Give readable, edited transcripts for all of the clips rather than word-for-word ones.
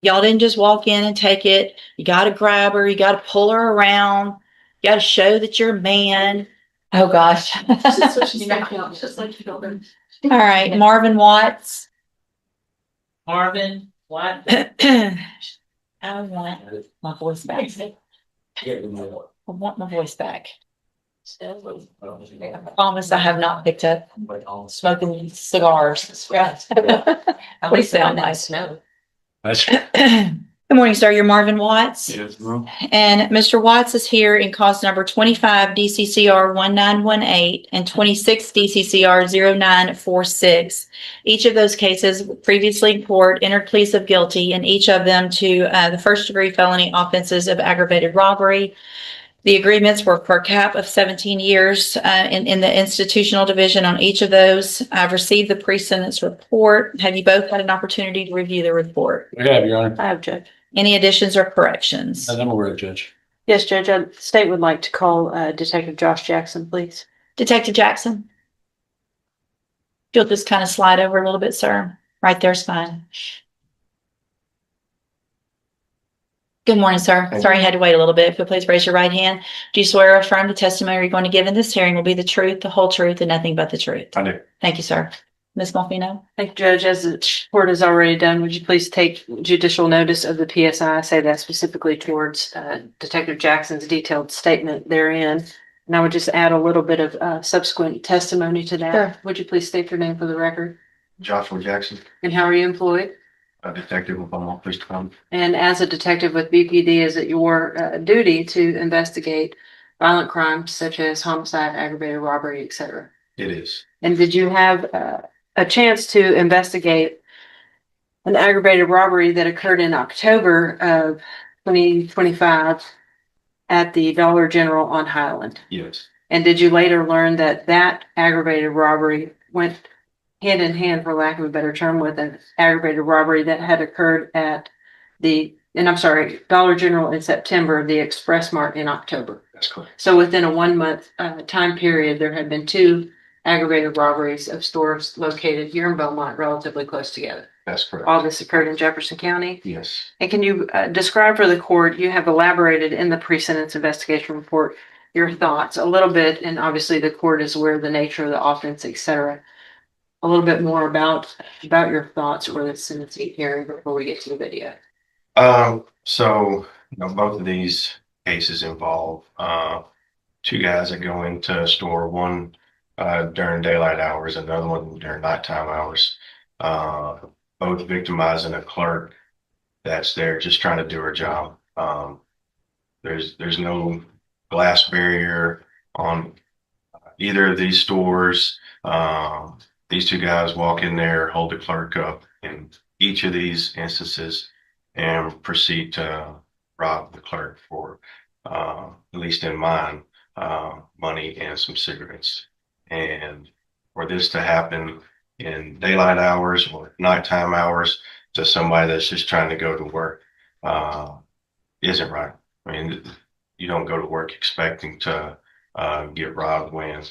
Y'all didn't just walk in and take it. You got to grab her. You got to pull her around. You got to show that you're a man. Oh gosh. Just like you don't know. All right, Marvin Watts. Marvin, what? I want my voice back. I want my voice back. I promise I have not picked up smoking cigars. At least sound nice. Snow. Good morning, sir. You're Marvin Watts. Yes, ma'am. And Mr. Watts is here in cause number 25 DCCR 1918 and 26 DCCR 0946. Each of those cases previously in court entered pleas of guilty, and each of them to the first degree felony offenses of aggravated robbery. The agreements were for a cap of 17 years in the institutional division on each of those. I've received the pre-sentence report. Have you both had an opportunity to review the report? We have, Your Honor. I have, Judge. Any additions or corrections? I'm aware, Judge. Yes, Judge. The state would like to call Detective Josh Jackson, please. Detective Jackson? If you'll just kind of slide over a little bit, sir. Right there's fine. Good morning, sir. Sorry I had to wait a little bit. If you'll please raise your right hand. Do you swear or affirm the testimony you're going to give in this hearing will be the truth, the whole truth, and nothing but the truth? I do. Thank you, sir. Ms. Malfino? Thank you, Judge. As the court has already done, would you please take judicial notice of the PSI? I say that specifically towards Detective Jackson's detailed statement therein. And I would just add a little bit of subsequent testimony to that. Sure. Would you please state your name for the record? Joshua Jackson, And how are you employed? a detective with Beaumont Police Department. And as a detective with BPD, is it your duty to investigate violent crimes such as homicide, aggravated robbery, et cetera? It is. And did you have a chance to investigate an aggravated robbery that occurred in October of 2025 at the Dollar General on Highland? Yes. And did you later learn that that aggravated robbery went hand in hand, for lack of a better term, with an aggravated robbery that had occurred at Dollar General in September, the Express Mart in October? That's correct. So within a 1 month time period, there had been two aggravated robberies of stores located here in Belmont, relatively close together. That's correct. All this occurred in Jefferson County. Yes. And can you describe for the court, you have elaborated in the pre-sentence investigation report, your thoughts a little bit, and obviously the court is aware of the nature of the offense, et cetera. A little bit more about your thoughts for the sentencing hearing before we get to the video. So both of these cases involve two guys that go into a store, one during daylight hours, another one during nighttime hours. Both victimizing a clerk that's there just trying to do her job. There's no glass barrier on either of these stores. These two guys walk in there, hold the clerk up in each of these instances, and proceed to rob the clerk for, at least in mine, money and some cigarettes. And for this to happen in daylight hours or nighttime hours to somebody that's just trying to go to work isn't right. I mean, you don't go to work expecting to get robbed when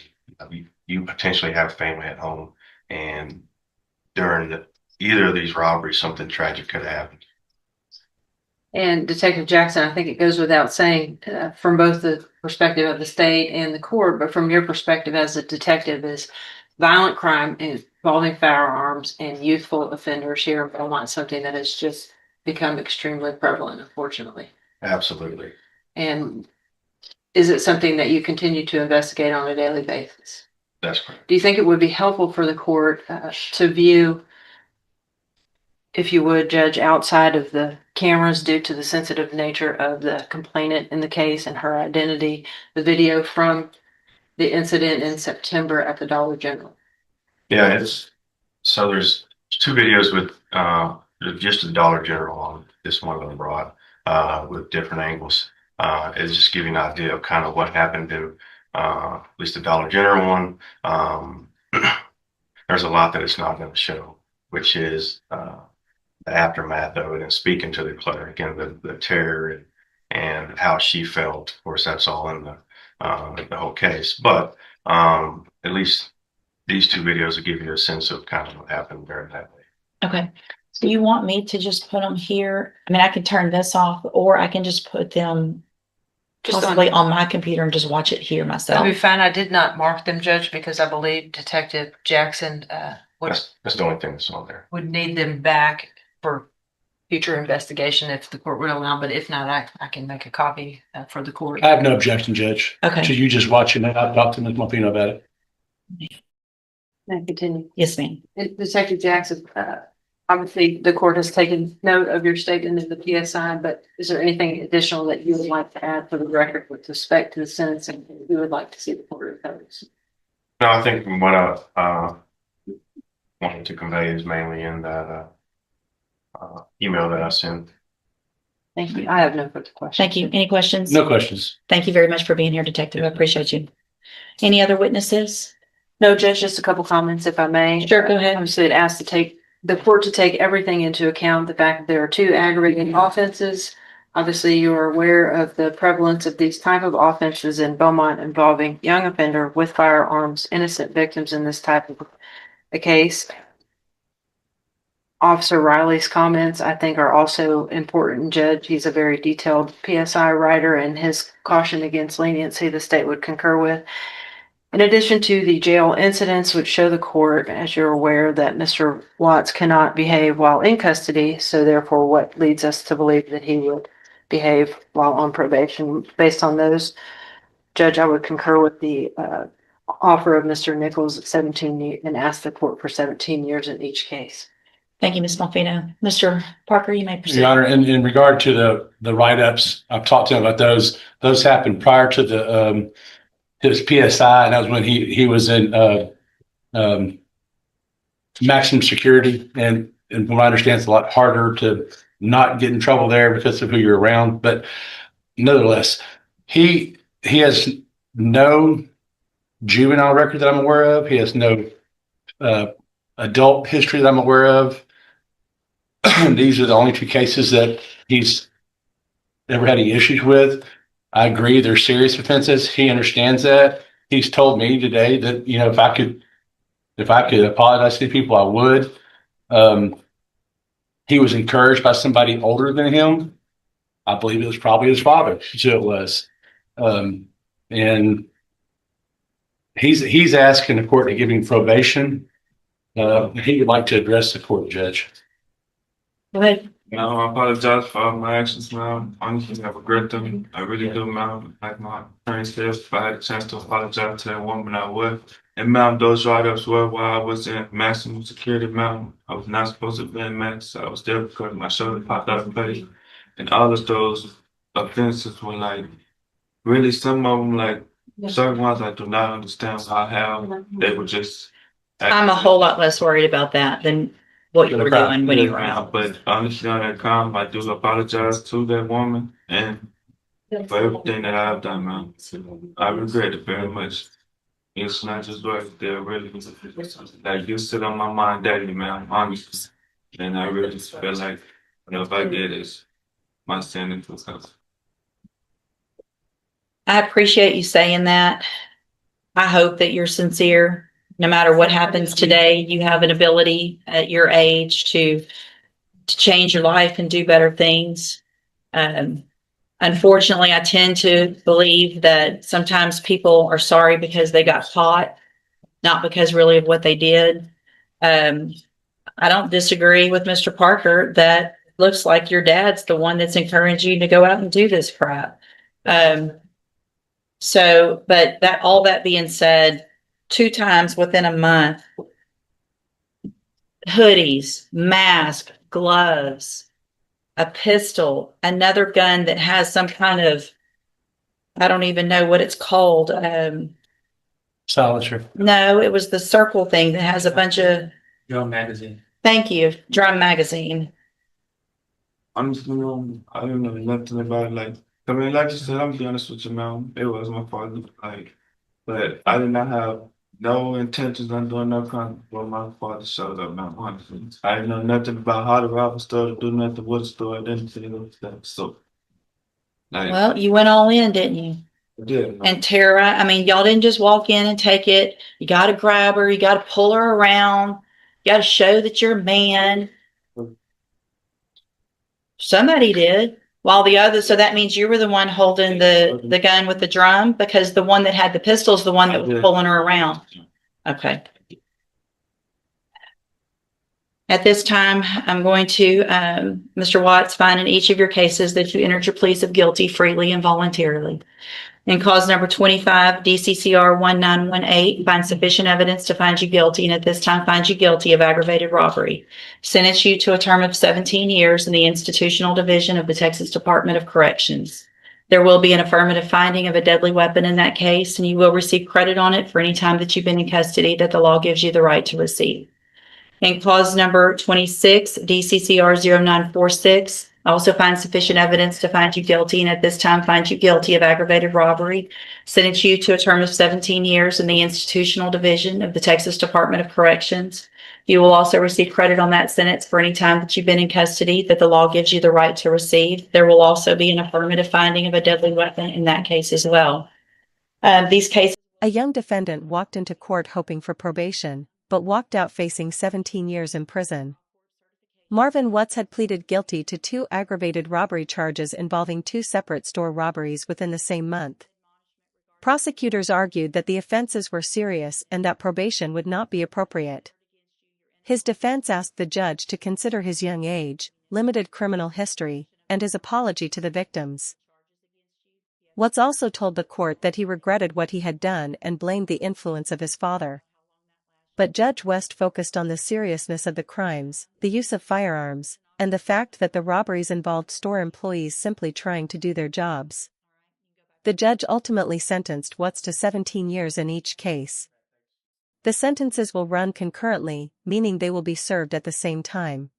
you potentially have family at home, and during either of these robberies, something tragic could happen. And Detective Jackson, I think it goes without saying from both the perspective of the state and the court, but from your perspective as a detective, is violent crime involving firearms and youthful offenders here in Belmont something that has just become extremely prevalent, unfortunately. Absolutely. And is it something that you continue to investigate on a daily basis? That's correct. Do you think it would be helpful for the court to view, if you would, Judge, outside of the cameras due to the sensitive nature of the complainant in the case and her identity, the video from the incident in September at the Dollar General? Yeah, so there's two videos with just the Dollar General on this one that I brought with different angles. It's just giving an idea of kind of what happened to at least the Dollar General one. There's a lot that it's not going to show, which is the aftermath of it and speaking to the clerk and the terror and how she felt. Of course, that's all in the whole case. But at least these two videos will give you a sense of kind of what happened during that day. Okay. Do you want me to just put them here? I mean, I can turn this off, or I can just put them Just possibly on my computer and just watch it here That'll be myself. fine. I did not mark them, Judge, because I believe Detective Jackson, That's the only thing that's on there. would need them back for future investigation if the court would allow, but if not, I can make a copy for the court. I have no objection, Judge. Okay. To you just watching it. I've talked to Ms. Malvino about it. May I continue? Yes, ma'am. Detective Jackson, obviously, the court has taken note of your statement in the PSI, but is there anything additional that you would like to add for the record with respect to the sentencing you would like to see the court impose? No, I think what I wanted to convey is mainly in that email that I sent. Thank you. I have no further questions. Thank you. Any questions? No questions. Thank you very much for being here, Detective. I appreciate you. Any other witnesses? No, Judge, just a couple comments if I may. Sure, go ahead. Obviously, it asked the court to take everything into account, the fact that there are two aggravating offenses. Obviously, you are aware of the prevalence of these type of offenses in Beaumont involving young offender with firearms, innocent victims in this type of a case. Officer Riley's comments, I think, are also important, Judge. He's a very detailed PSI writer, and his caution against leniency the state would concur with. In addition to the jail incidents, which show the court, as you're aware, that Mr. Watts cannot behave while in custody, so therefore what leads us to believe that he would behave while on probation. Based on those, Judge, I would concur with the offer of Mr. Nichols at 17 and ask the court for 17 years in each case. Thank you, Ms. Malfino. Mr. Parker, you may proceed. Your Honor, in regard to the write-ups, I've talked to him about those. Those happened prior to the his PSI, and that was when he was in maximum security. And from what I understand, it's a lot harder to not get in trouble there because of who you're around. But nevertheless, he has no juvenile record that I'm aware of. He has no adult history that I'm aware of. These are the only two cases that he's ever had any issues with. I agree, they're serious offenses. He understands that. He's told me today that, you know, if I could apologize to people, I would. He was encouraged by somebody older than him. I believe it was probably his father. So it was. And he's asking the court to give him probation. He would like to address the court, Judge. Go ahead. No, I apologize for all my actions, ma'am. Honestly, I regret them. I really do, ma'am. Like my attorney said, if I had a chance to apologize to that woman, I would. And ma'am, those write-ups were while I was in maximum security, ma'am. I was not supposed to be in max. I was there because my shoulder popped out of place. And all of those offenses were like, really some of them, like certain ones I do not understand how they were just. I'm a whole lot less worried about that than what you were doing when you were out. But honestly, on that comment, I do apologize to that woman and for everything that I've done, man. I regret it very much. It's not just right there, really. Like, you sit on my mind daily, man, honestly. And I really feel like, you know, if I did this, my sin into account. I appreciate you saying that. I hope that you're sincere. No matter what happens today, you have an ability at your age to change your life and do better things. Unfortunately, I tend to believe that sometimes people are sorry because they got caught, not because really of what they did. I don't disagree with Mr. Parker that looks like your dad's the one that's encouraging you to go out and do this crap. But all that being said, 2 times within a month, hoodies, mask, gloves, a pistol, another gun that has some kind of, I don't even know what it's called. Silencer. No, it was the circle thing that has a bunch of, Your magazine. thank you, drum magazine. Honestly, I don't know nothing about it. Like, I mean, like you said, I'm be honest with you, man. It was my fault. Like, but I did not have no intentions on doing no crime before my father showed up, man. Honestly, I didn't know nothing about how to rob a store, to do nothing with a store, anything like that. So, like, Well, you went all in, didn't you? I did. And Tara, I mean, y'all didn't just walk in and take it. You got to grab her. You got to pull her around. You got to show that you're a man. Somebody did. While the other, so that means you were the one holding the gun with the drum, because the one that had the pistol is the one that was pulling her around. Okay. At this time, I'm going to, Mr. Watts, find in each of your cases that you entered your pleas of guilty freely and voluntarily. In cause number 25, DCCR 1918, find sufficient evidence to find you guilty, and at this time find you guilty of aggravated robbery. Sentence you to a term of 17 years in the Institutional Division of the Texas Department of Corrections. There will be an affirmative finding of a deadly weapon in that case, and you will receive credit on it for any time that you've been in custody that the law gives you the right to receive. In clause number 26, DCCR 0946, also find sufficient evidence to find you guilty, and at this time find you guilty of aggravated robbery. Sentence you to a term of 17 years in the Institutional Division of the Texas Department of Corrections. You will also receive credit on that sentence for any time that you've been in custody that the law gives you the right to receive. There will also be an affirmative finding of a deadly weapon in that case as well. These cases. A young defendant walked into court hoping for probation, but walked out facing 17 years in prison. Marvin Watts had pleaded guilty to 2 aggravated robbery charges involving 2 separate store robberies within the same month. Prosecutors argued that the offenses were serious and that probation would not be appropriate. His defense asked the judge to consider his young age, limited criminal history, and his apology to the victims. Watts also told the court that he regretted what he had done and blamed the influence of his father. But Judge West focused on the seriousness of the crimes, the use of firearms, and the fact that the robberies involved store employees simply trying to do their jobs. The judge ultimately sentenced Watts to 17 years in each case. The sentences will run concurrently, meaning they will be served at the same time.